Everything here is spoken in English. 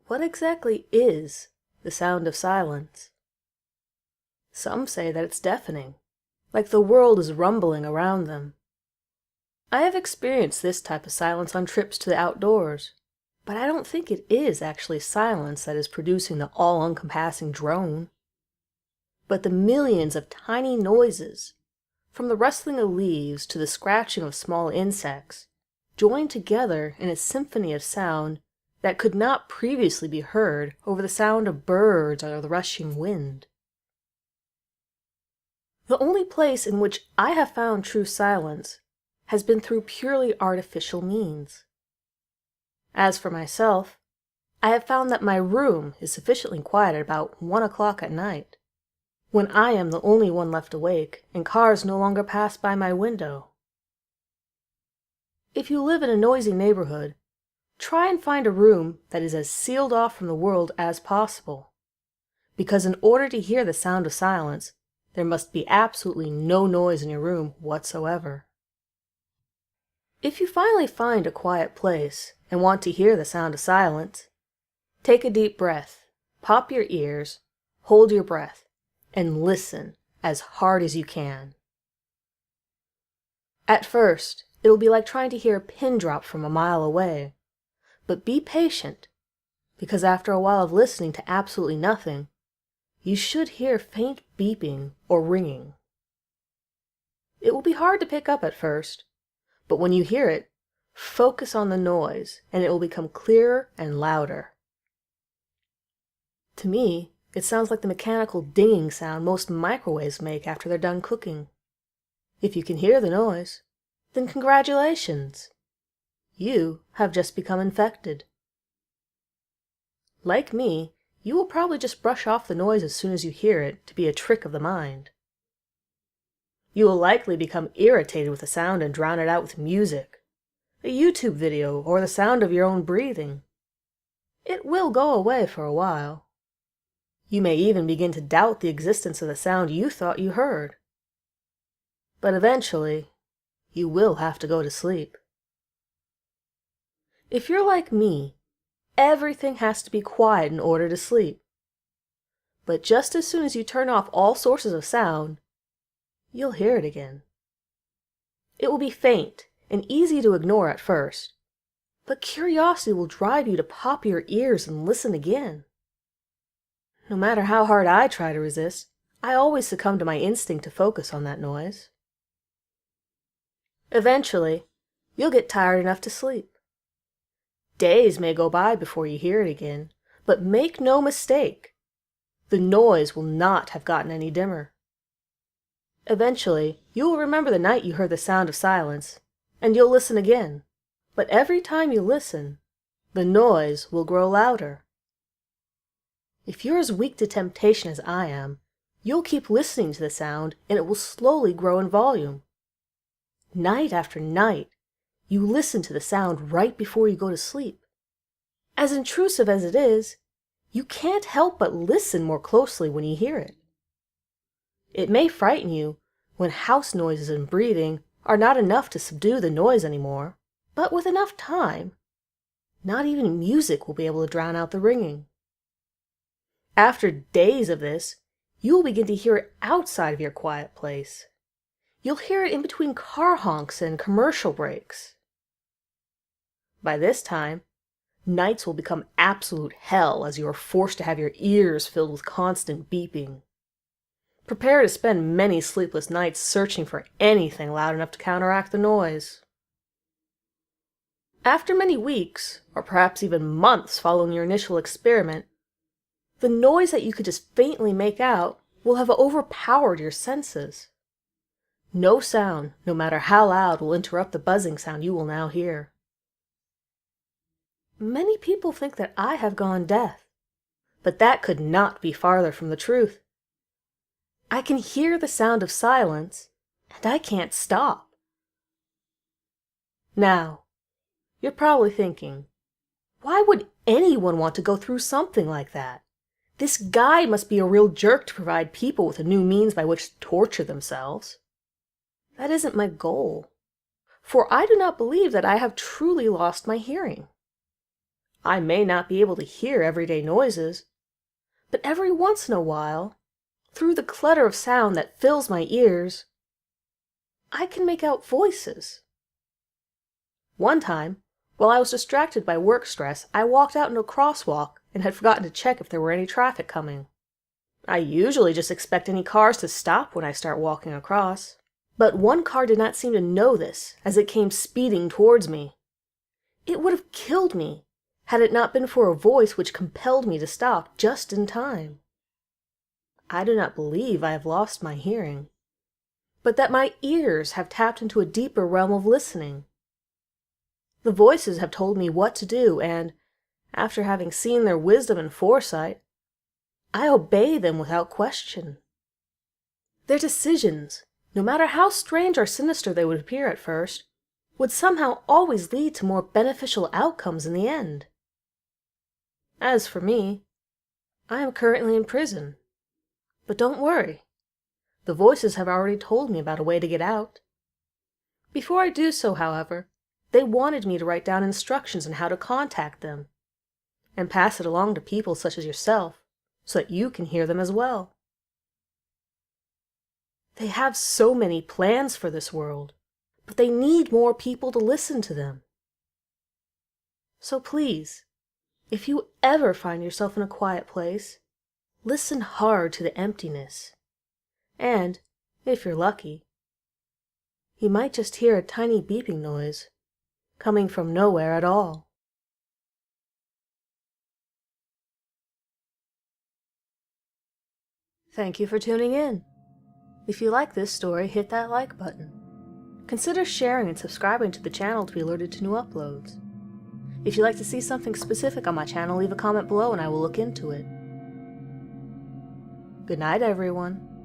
What exactly is the sound of silence? Some say that it's deafening, like the world is rumbling around them. I have experienced this type of silence on trips to the outdoors, but I don't think it is actually silence that is producing the all-encompassing drone, but the millions of tiny noises, from the rustling of leaves to the scratching of small insects, joined together in a symphony of sound that could not previously be heard over the sound of birds or the rushing wind. The only place in which I have found true silence has been through purely artificial means. As for myself, I have found that my room is sufficiently quiet at about 1 o'clock at night, when I am the only one left awake and cars no longer pass by my window. If you live in a noisy neighborhood, try and find a room that is as sealed off from the world as possible, because in order to hear the sound of silence, there must be absolutely no noise in your room whatsoever. If you finally find a quiet place and want to hear the sound of silence, take a deep breath, pop your ears, hold your breath, and listen as hard as you can. At first, it'll be like trying to hear a pin drop from a mile away, but be patient, because after a while of listening to absolutely nothing, you should hear faint beeping or ringing. It will be hard to pick up at first, but when you hear it, focus on the noise and it will become clearer and louder. To me, it sounds like the mechanical dinging sound most microwaves make after they're done cooking. If you can hear the noise, then congratulations! You have just become infected. Like me, you will probably just brush off the noise as soon as you hear it to be a trick of the mind. You will likely become irritated with the sound and drown it out with music, a YouTube video, or the sound of your own breathing. It will go away for a while. You may even begin to doubt the existence of the sound you thought you heard. But eventually, you will have to go to sleep. If you're like me, everything has to be quiet in order to sleep. But just as soon as you turn off all sources of sound, you'll hear it again. It will be faint and easy to ignore at first, but curiosity will drive you to pop your ears and listen again. No matter how hard I try to resist, I always succumb to my instinct to focus on that noise. Eventually, you'll get tired enough to sleep. Days may go by before you hear it again, but make no mistake, the noise will not have gotten any dimmer. Eventually, you will remember the night you heard the sound of silence, and you'll listen again. But every time you listen, the noise will grow louder. If you're as weak to temptation as I am, you'll keep listening to the sound and it will slowly grow in volume. Night after night, you listen to the sound right before you go to sleep. As intrusive as it is, you can't help but listen more closely when you hear it. It may frighten you when house noises and breathing are not enough to subdue the noise anymore, but with enough time, not even music will be able to drown out the ringing. After days of this, you will begin to hear it outside of your quiet place. You'll hear it in between car honks and commercial breaks. By this time, nights will become absolute hell as you are forced to have your ears filled with constant beeping. Prepare to spend many sleepless nights searching for anything loud enough to counteract the noise. After many weeks, or perhaps even months following your initial experiment, the noise that you could just faintly make out will have overpowered your senses. No sound, no matter how loud, will interrupt the buzzing sound you will now hear. Many people think that I have gone deaf, but that could not be farther from the truth. I can hear the sound of silence, and I can't stop. Now, you're probably thinking, why would anyone want to go through something like that? This guy must be a real jerk to provide people with a new means by which to torture themselves. That isn't my goal, for I do not believe that I have truly lost my hearing. I may not be able to hear everyday noises, but every once in a while, through the clutter of sound that fills my ears, I can make out voices. One time, while I was distracted by work stress, I walked out into a crosswalk and had forgotten to check if there were any traffic coming. I usually just expect any cars to stop when I start walking across. But one car did not seem to know this as it came speeding towards me. It would have killed me had it not been for a voice which compelled me to stop just in time. I do not believe I have lost my hearing, but that my ears have tapped into a deeper realm of listening. The voices have told me what to do, and, after having seen their wisdom and foresight, I obey them without question. Their decisions, no matter how strange or sinister they would appear at first, would somehow always lead to more beneficial outcomes in the end. As for me, I am currently in prison. But don't worry. The voices have already told me about a way to get out. Before I do so, however, they wanted me to write down instructions on how to contact them, and pass it along to people such as yourself, so that you can hear them as well. They have so many plans for this world, but they need more people to listen to them. So please, if you ever find yourself in a quiet place, listen hard to the emptiness. And, if you're lucky, you might just hear a tiny beeping noise coming from nowhere at all. Thank you for tuning in. If you like this story, hit that like button. Consider sharing and subscribing to the channel to be alerted to new uploads. If you'd like to see something specific on my channel, leave a comment below and I will look into it. Good night, everyone.